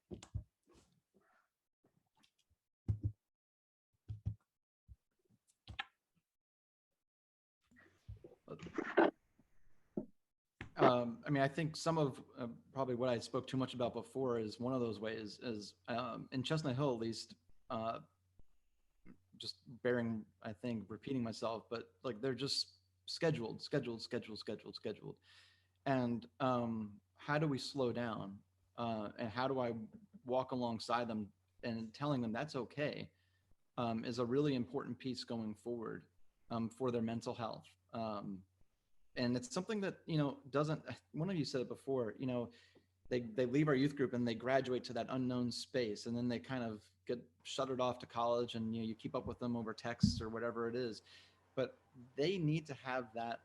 I mean, I think some of probably what I spoke too much about before is one of those ways is in Chestnut Hill, at least, just bearing, I think, repeating myself, but like they're just scheduled. And how do we slow down? And how do I walk alongside them and telling them that's okay is a really important piece going forward for their mental health. And it's something that, you know, doesn't, one of you said it before, you know, they leave our youth group and they graduate to that unknown space, and then they kind of get shuttered off to college, and, you know, you keep up with them over texts or whatever it is, but they need to have that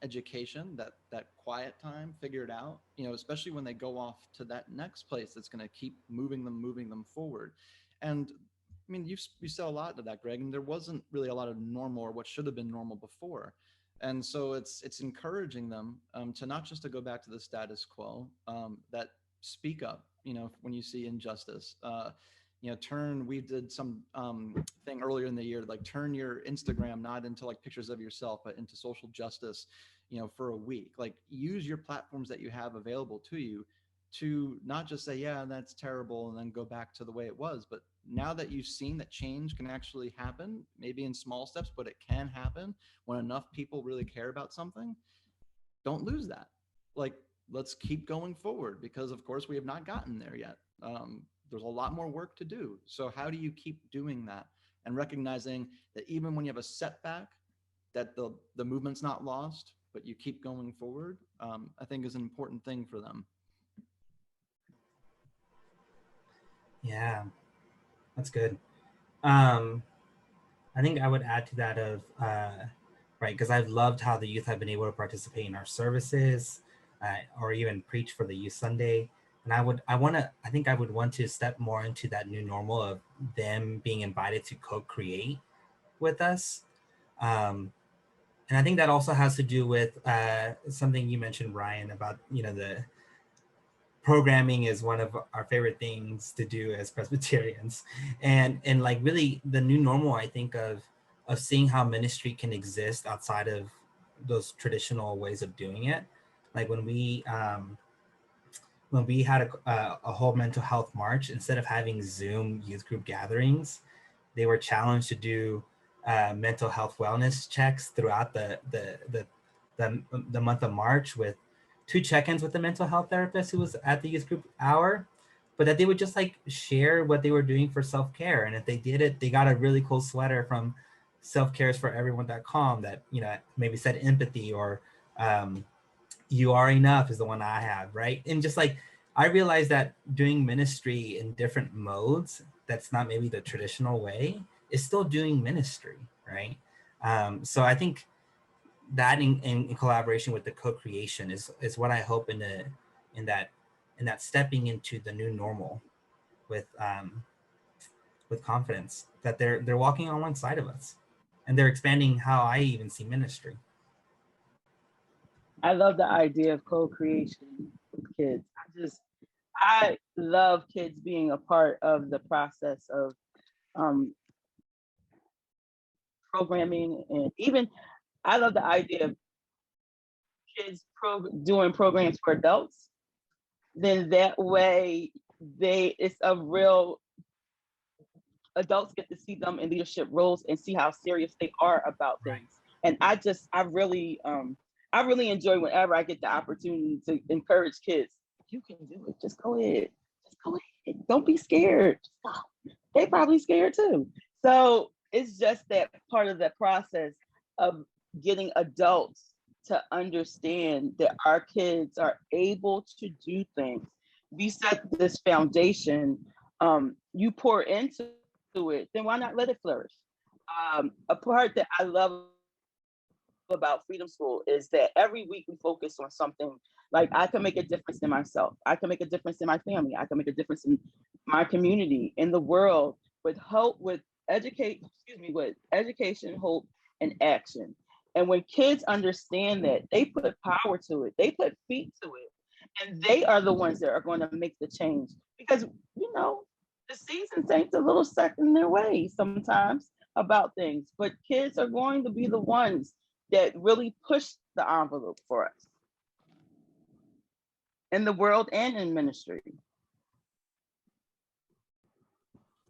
education, that quiet time figured out, you know, especially when they go off to that next place that's going to keep moving them forward. And I mean, you said a lot to that, Greg, and there wasn't really a lot of normal or what should have been normal before. And so it's encouraging them to not just to go back to the status quo, that speak up, you know, when you see injustice, you know, we did some thing earlier in the year, like turn your Instagram not into like pictures of yourself, but into social justice, for a week. Like, use your platforms that you have available to you to not just say, yeah, that's terrible, and then go back to the way it was. But now that you've seen that change can actually happen, maybe in small steps, but it can happen when enough people really care about something, don't lose that. Like, let's keep going forward, because of course we have not gotten there yet. There's a lot more work to do. So how do you keep doing that and recognizing that even when you have a setback, that the movement's not lost, but you keep going forward, I think is an important thing for them. Yeah, that's good. I think I would add to that of, right, because I've loved how the youth have been able to participate in our services, or even preach for the Youth Sunday. And I think I would want to step more into that new normal of them being invited to co-create with us. And I think that also has to do with something you mentioned, Ryan, about, the programming is one of our favorite things to do as Presbyterians. And like really the new normal, I think of seeing how ministry can exist outside of those traditional ways of doing it. Like when we had a whole mental health march, instead of having Zoom youth group gatherings, they were challenged to do mental health wellness checks throughout the month of March, with 2 check-ins with the mental health therapist who was at the youth group hour, but that they would just like share what they were doing for self-care. And if they did it, they got a really cool sweater from selfcaresforeveryone.com that, maybe said empathy, or you are enough is the one I have, right? And just like, I realized that doing ministry in different modes, that's not maybe the traditional way, is still doing ministry, right? So I think that in collaboration with the co-creation is what I hope in that stepping into the new normal with confidence, that they're walking on one side of us, and they're expanding how I even see ministry. I love the idea of co-creation with kids. I love kids being a part of the process of programming, and even I love the idea of kids doing programs for adults. Then that way it's a real, adults get to see them in leadership roles and see how serious they are about things. And I really enjoy whenever I get the opportunity to encourage kids. You can do it. Just go ahead. Don't be scared. They probably scared too. So it's just that part of the process of getting adults to understand that our kids are able to do things. We set this foundation. You pour into it, then why not let it flourish? A part that I love about Freedom School is that every week we focus on something. Like, I can make a difference in myself. I can make a difference in my family. I can make a difference in my community, in the world, with hope, with education, hope, and action. And when kids understand that, they put power to it, they put feet to it, and they are the ones that are going to make the change. Because, the seasons ain't a little set in their ways sometimes about things, but kids are going to be the ones that really push the envelope for us in the world and in ministry.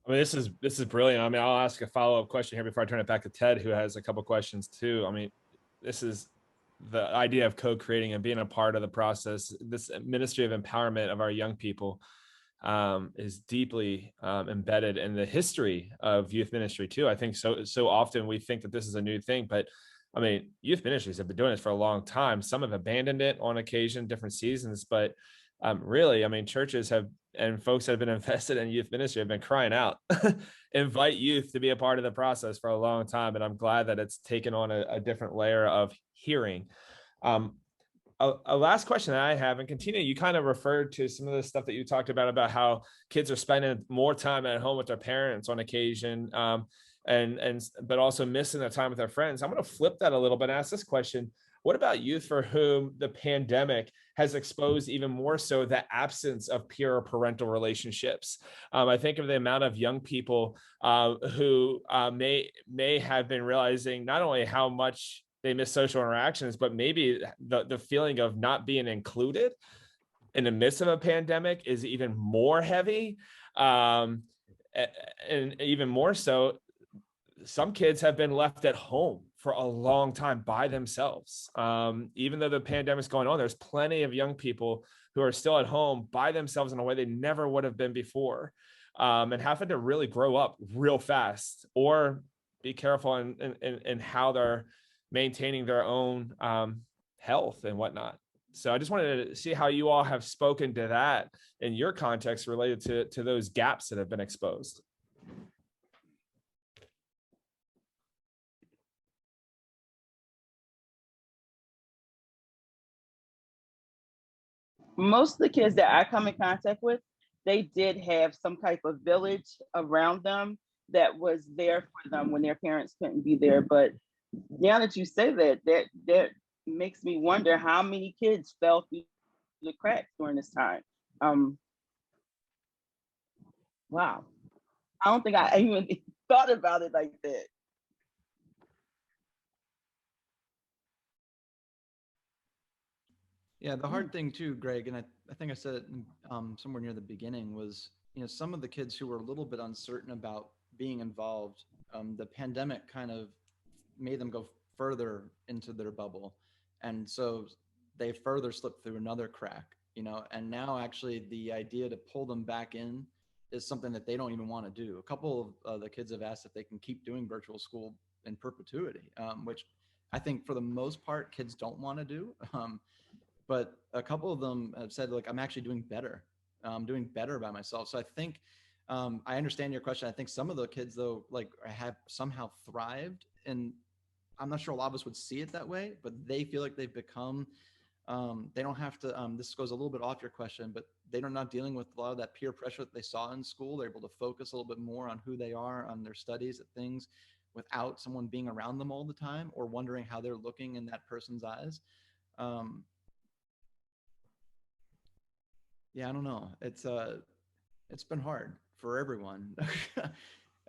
I mean, this is brilliant. I mean, I'll ask a follow-up question here before I turn it back to Ted, who has a couple questions too. I mean, this is the idea of co-creating and being a part of the process. This ministry of empowerment of our young people is deeply embedded in the history of youth ministry too. I think so often we think that this is a new thing, but I mean, youth ministries have been doing this for a long time. Some have abandoned it on occasion, different seasons, but really, I mean, churches have, and folks that have been invested in youth ministry have been crying out, invite youth to be a part of the process for a long time. And I'm glad that it's taken on a different layer of hearing. A last question that I have, and continue, you kind of referred to some of the stuff that you talked about how kids are spending more time at home with their parents on occasion, but also missing the time with their friends. I'm going to flip that a little bit and ask this question. What about youth for whom the pandemic has exposed even more so the absence of peer or parental relationships? I think of the amount of young people who may have been realizing not only how much they miss social interactions, but maybe the feeling of not being included in the midst of a pandemic is even more heavy. And even more so, some kids have been left at home for a long time by themselves. Even though the pandemic's going on, there's plenty of young people who are still at home by themselves in a way they never would have been before, and having to really grow up real fast or be careful in how they're maintaining their own health and whatnot. So I just wanted to see how you all have spoken to that in your context related to those gaps that have been exposed. Most of the kids that I come in contact with, they did have some type of village around them that was there for them when their parents couldn't be there. But now that you say that, that makes me wonder how many kids fell through the cracks during this time. Wow. I don't think I even thought about it like that. Yeah, the hard thing too, Greg, and I think I said it somewhere near the beginning, was, some of the kids who were a little bit uncertain about being involved, the pandemic kind of made them go further into their bubble. And so they further slipped through another crack, and now actually the idea to pull them back in is something that they don't even want to do. A couple of the kids have asked if they can keep doing virtual school in perpetuity, which I think for the most part, kids don't want to do. But a couple of them have said, like, I'm actually doing better. I'm doing better by myself. So I think I understand your question. I think some of the kids, though, like, have somehow thrived. And I'm not sure a lot of us would see it that way, but they feel like they've become, they don't have to, this goes a little bit off your question, but they're not dealing with a lot of that peer pressure that they saw in school. They're able to focus a little bit more on who they are, on their studies, at things, without someone being around them all the time or wondering how they're looking in that person's eyes. Yeah, I don't know. It's been hard for everyone.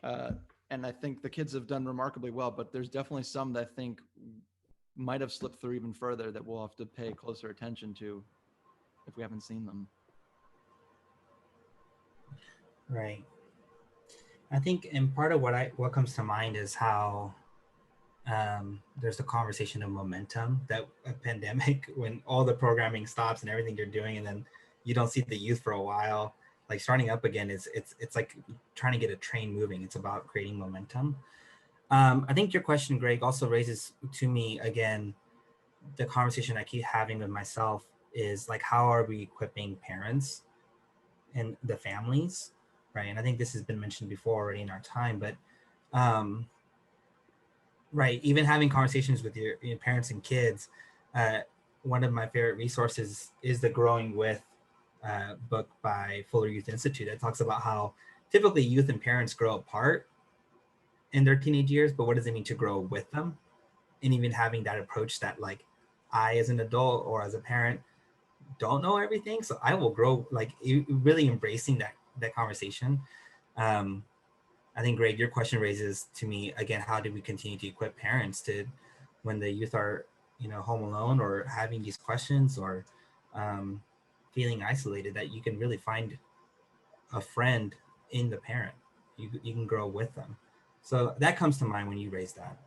And I think the kids have done remarkably well, but there's definitely some that I think might have slipped through even further that we'll have to pay closer attention to if we haven't seen them. Right. I think, and part of what comes to mind is how there's a conversation of momentum, that a pandemic, when all the programming stops and everything you're doing, and then you don't see the youth for a while, like starting up again it's like trying to get a train moving. It's about creating momentum. I think your question, Greg, also raises to me again the conversation I keep having with myself is like, how are we equipping parents and the families, right? And I think this has been mentioned before already in our time, but right, even having conversations with your parents and kids, one of my favorite resources is the Growing With book by Fuller Youth Institute. It talks about how typically youth and parents grow apart in their teenage years, but what does it mean to grow with them? And even having that approach that, like, I as an adult or as a parent don't know everything, so I will grow, like, really embracing that conversation. I think, Greg, your question raises to me again, how do we continue to equip parents to, when the youth are home alone or having these questions or feeling isolated, that you can really find a friend in the parent. You can grow with them. So that comes to mind when you raise that.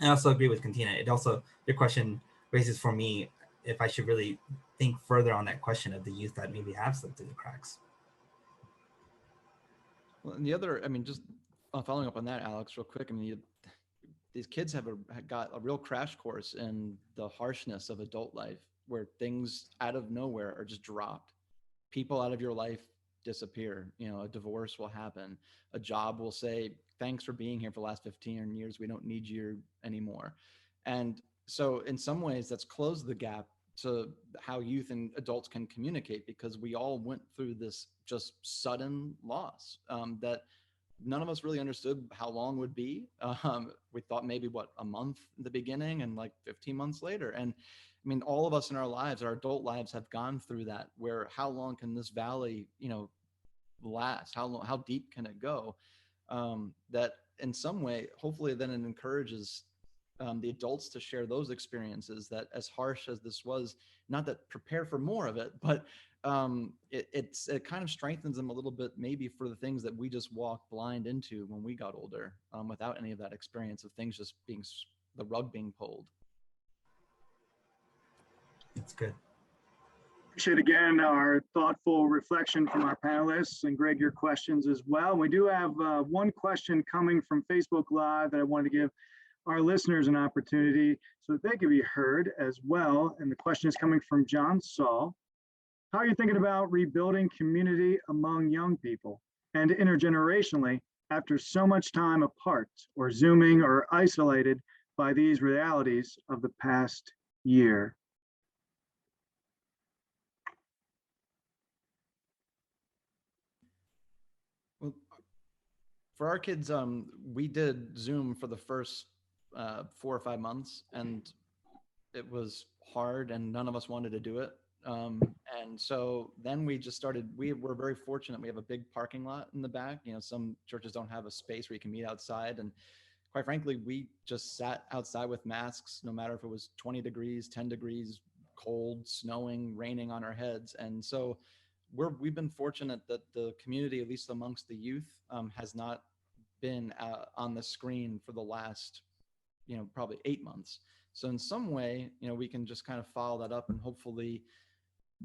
I also agree with Katina. It also, your question raises for me if I should really think further on that question of the youth that maybe have slipped through the cracks. Well, and the other, I mean, just following up on that, Alex, real quick. I mean, these kids have got a real crash course in the harshness of adult life, where things out of nowhere are just dropped. People out of your life disappear. A divorce will happen. A job will say, thanks for being here for the last 15 years. We don't need you anymore. And so in some ways that's closed the gap to how youth and adults can communicate, because we all went through this just sudden loss that none of us really understood how long would be. We thought maybe a month in the beginning and like 15 months later. And I mean, all of us in our lives, our adult lives, have gone through that, where how long can this valley, last? How deep can it go? That in some way, hopefully then it encourages the adults to share those experiences, that as harsh as this was, not that prepare for more of it, but it kind of strengthens them a little bit, maybe for the things that we just walked blind into when we got older, without any of that experience of things just being, the rug being pulled. It's good. Appreciate again our thoughtful reflection from our panelists, and Greg, your questions as well. We do have one question coming from Facebook Live that I wanted to give our listeners an opportunity so that they can be heard as well. And the question is coming from John Saul. How are you thinking about rebuilding community among young people and intergenerationally after so much time apart or Zooming or isolated by these realities of the past year? Well, for our kids, we did Zoom for the first 4 or 5 months, and it was hard, and none of us wanted to do it. And so then we just started. We're very fortunate. We have a big parking lot in the back. You know, some churches don't have a space where you can meet outside, and quite frankly, we just sat outside with masks, no matter if it was 20 degrees, 10 degrees, cold, snowing, raining on our heads. And so we've been fortunate that the community, at least amongst the youth, has not been on the screen for the last, probably 8 months. So in some way, we can just kind of follow that up and hopefully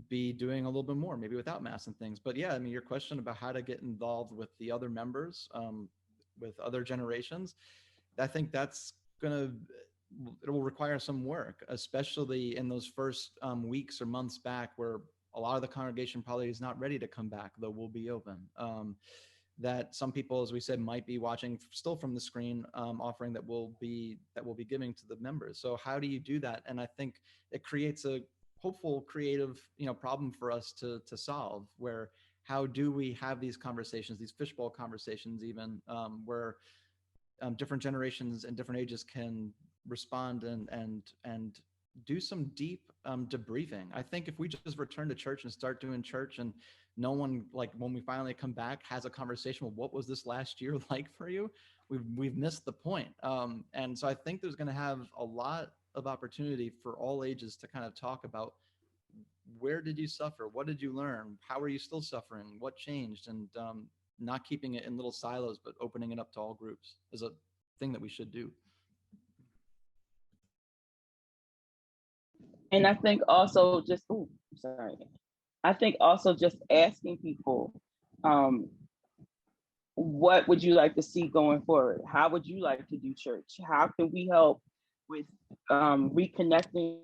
be doing a little bit more, maybe without masks and things. But yeah, I mean, your question about how to get involved with the other members, with other generations, I think that's it will require some work, especially in those first weeks or months back, where a lot of the congregation probably is not ready to come back, though we'll be open. That some people, as we said, might be watching still from the screen, offering that we'll be giving to the members. So how do you do that? And I think it creates a hopeful, creative, problem for us to solve. Where how do we have these conversations, these fishbowl conversations, even where different generations and different ages can respond and do some deep debriefing. I think if we just return to church and start doing church, and no one, like when we finally come back, has a conversation, well, what was this last year like for you? We've missed the point. And so I think there's going to have a lot of opportunity for all ages to kind of talk about, where did you suffer? What did you learn? How are you still suffering? What changed? And not keeping it in little silos, but opening it up to all groups is a thing that we should do. And I think also just, I think also just asking people, what would you like to see going forward? How would you like to do church? How can we help with reconnecting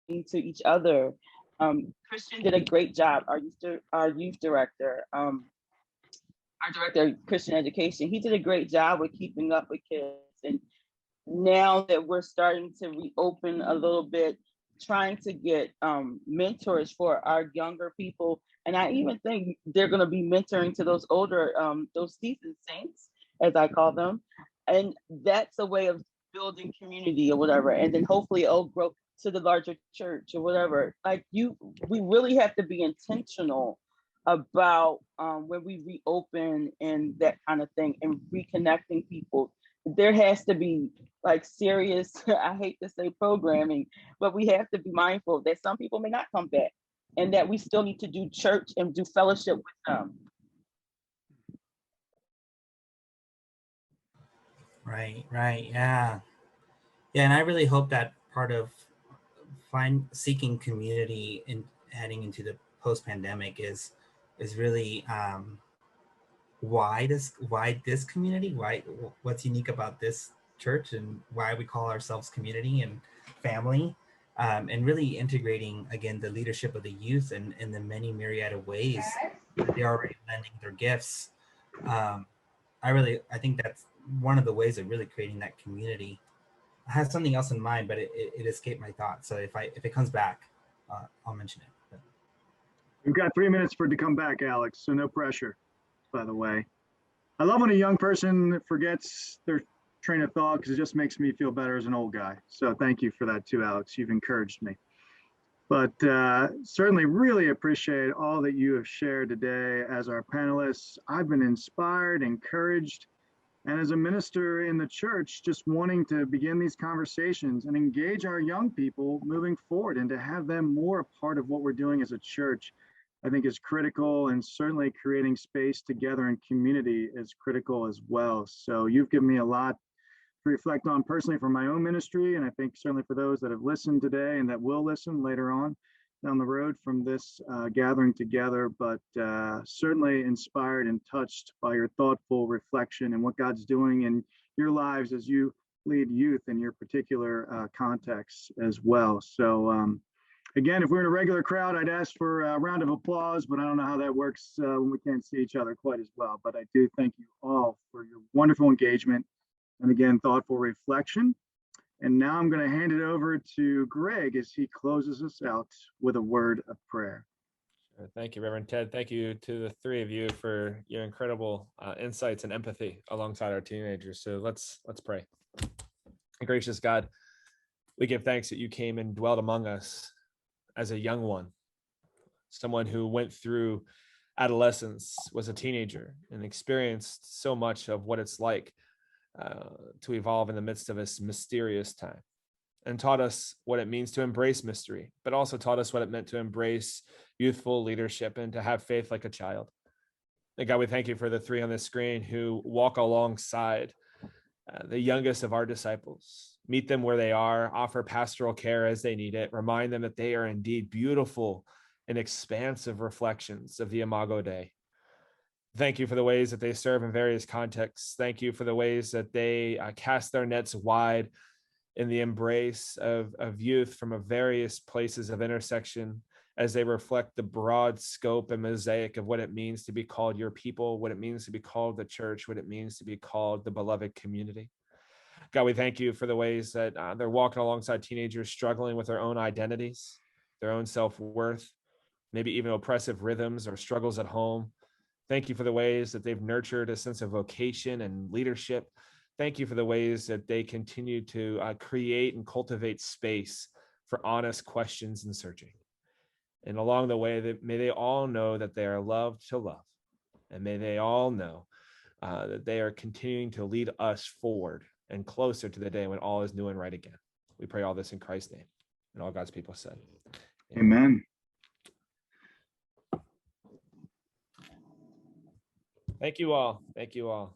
to each other? Christian did a great job. Our youth director, our director of Christian education, he did a great job with keeping up with kids. And now that we're starting to reopen a little bit, trying to get mentors for our younger people. And I even think they're going to be mentoring to those older, those seasoned saints, as I call them. And that's a way of building community or whatever. And then hopefully it'll grow to the larger church or whatever. Like we really have to be intentional about when we reopen and that kind of thing, and reconnecting people. There has to be like serious, I hate to say programming, but we have to be mindful that some people may not come back, and that we still need to do church and do fellowship with them. Right, yeah. Yeah, and I really hope that part of seeking community and heading into the post-pandemic is really why this community, what's unique about this church, and why we call ourselves community and family, and really integrating again the leadership of the youth and in the many myriad of ways that they're already lending their gifts. I think that's one of the ways of really creating that community. I had something else in mind, but it escaped my thoughts. So if it comes back, I'll mention it. But. We've got 3 minutes for it to come back, Alex, so no pressure, by the way. I love when a young person forgets their train of thought, because it just makes me feel better as an old guy. So thank you for that too, Alex. You've encouraged me. But certainly really appreciate all that you have shared today as our panelists. I've been inspired, encouraged, And as a minister in the church, just wanting to begin these conversations and engage our young people moving forward and to have them more a part of what we're doing as a church, I think is critical, and certainly creating space together in community is critical as well. So you've given me a lot to reflect on personally for my own ministry, and I think certainly for those that have listened today and that will listen later on down the road from this gathering together, but certainly inspired and touched by your thoughtful reflection and what God's doing in your lives as you lead youth in your particular context as well. So again, if we're in a regular crowd, I'd ask for a round of applause, but I don't know how that works when we can't see each other quite as well. But I do thank you all for your wonderful engagement and again, thoughtful reflection. And now I'm going to hand it over to Greg as he closes us out with a word of prayer. Thank you, Reverend Ted. Thank you to the three of you for your incredible insights and empathy alongside our teenagers. So let's pray. Gracious God, we give thanks that you came and dwelt among us as a young one, someone who went through adolescence, was a teenager, and experienced so much of what it's like to evolve in the midst of this mysterious time, and taught us what it means to embrace mystery, but also taught us what it meant to embrace youthful leadership and to have faith like a child. And God, we thank you for the three on the screen who walk alongside the youngest of our disciples, meet them where they are, offer pastoral care as they need it, remind them that they are indeed beautiful and expansive reflections of the Imago Dei. Thank you for the ways that they serve in various contexts. Thank you for the ways that they cast their nets wide in the embrace of youth from various places of intersection as they reflect the broad scope and mosaic of what it means to be called your people, what it means to be called the church, what it means to be called the beloved community. God, we thank you for the ways that they're walking alongside teenagers struggling with their own identities, their own self-worth, maybe even oppressive rhythms or struggles at home. Thank you for the ways that they've nurtured a sense of vocation and leadership. Thank you for the ways that they continue to create and cultivate space for honest questions and searching. And along the way, may they all know that they are loved to love. And may they all know that they are continuing to lead us forward and closer to the day when all is new and right again. We pray all this in Christ's name. And all God's people said, Amen. Thank you all. Thank you all.